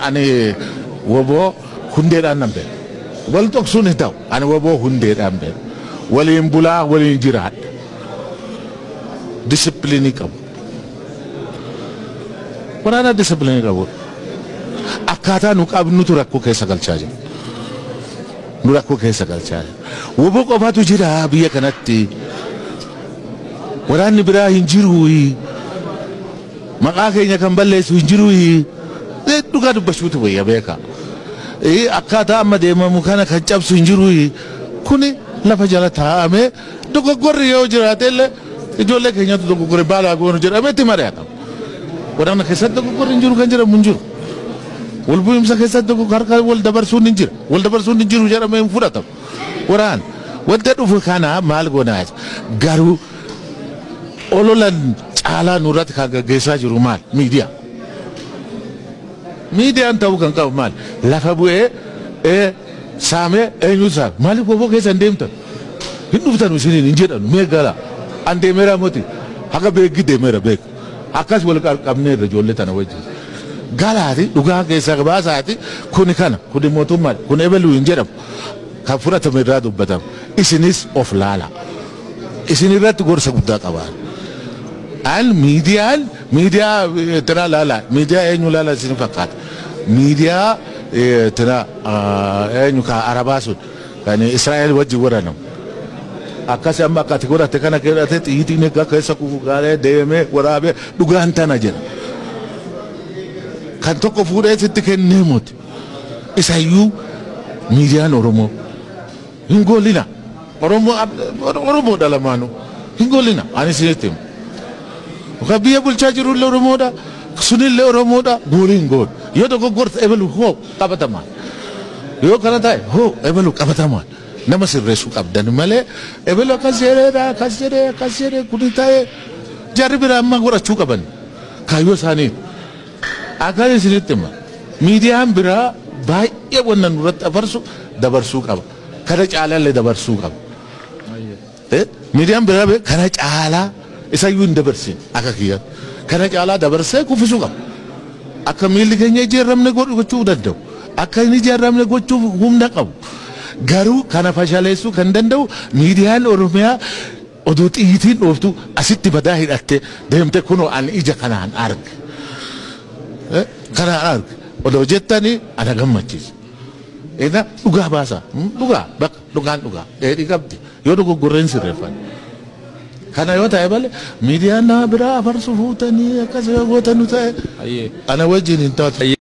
Ani wabo hundeedhaan nan beeku. Wal dhoksuun hin ta'u. Ani waboo hundeedhaan beeku. Waliin bulaa waliin jiraadha. Disipiliinii qabu. Waraana disipiliinii qabu. Akkaataa nu qabnutu rakkoo keessa galchaa jira. Nu rakkoo keessa galchaa jira. Waboo qofaatu jira biyya kanatti. Waraanni biraa hin jiru. Maqaa keenya kan balleessu hin jiru. Dhugaa dubbachuu wayya beeka. Akkaataa amma deemamu kana kan cabsu hin jiru. Kuni lafa jala taa'amee dogoggorri yoo jiraate illee ijoollee keenyatu dogoggorri baalaa goonu jedhamee itti mari'atama. Waraana keessatti dogoggorri hin jiru kan jedhamu hin jiru. Wal bu'iinsa keessatti harka wal dabarsuun hin jira. Wal dabarsuun hin jiru jedhamee hin fudhatamu. Waraana wanta dhufu kana maal goonaa garuu ololan caalaa nurratti kan gaggeessaa jiru maal miidiyaa. Miidiyaan ta'uu kan qabu maal lafa bu'ee saamee eenyu saame maaliif waboo keessa hin deemtan hin dhuftan isiniin hin jedhanu mee gala an deemeera moti haga beekki deemeera beek akkas wal qabneerra ijoollee tana wajjin galaati dhugaa keessa baasaati kuni kana kuni mootummaa kun ebaluu hin jedhamu kan fudhatame irraa dubbatamu isinis of laala isin irratti gorsa guddaa qabaa. Al miidiyaa tana laala miidiyaa eenyu laala isin fakkaata miidiyaa tana eenyu ka arabaa sun kan Israa'el wajji waranamu akkas amma akkati godhate kana keedhate xiitiin akka keessa kufuugaalee deemee waraabee dhugaan tana jedha kan tokko fuudhee sitti kennee muti isayyuu miidiyaan Oromoo hin goolina Oromoo dhalamaanu hin goolina ani sinitti Kabiya bulchaa jiru illee Oromoodha. Sunillee Oromoodha. Gooliin gool. Yoo dogoggorte ebalu hoo qabatamaan. Yoo kana ta'e hoo ebalu qabatamaan. Nama sirreessuu qabdan malee ebalu akkas jedhee kuni ta'e jarri biraa amma godhachuu qaban. Kaayyoo isaanii. Akkaan isinitti hima. Miidiyaan biraa baay'ee wanna nurratti dabarsuu qaba. Kana caalaallee dabarsuu qaba. Miidiyaan biraa kana caalaa isayyuu hin dabarsin akka kiyya kana caalaa dabarsee kuffisuu qaba akka miilli keenya ijaarramne gochuu danda'u akka inni ijaarramne gochuuf humna qabu garuu kana fashaleessuu kan danda'u miidiyaan Oromiyaa oduu xiyyitiin dhooftu asitti badaa hidhatte deemte kunoo an ija kanaan arge odoo jettanii ana gammachiisa. Ina dhugaa baasa dhugaa bakka dhugaan dheedhii qabdi yoo dogoggorreen sirreeffan. Kana yoo ta'e malee miidiyaan nama biraa afarsu fuutanii akkas yoo gootan ta'e ana wajjin hin taatu.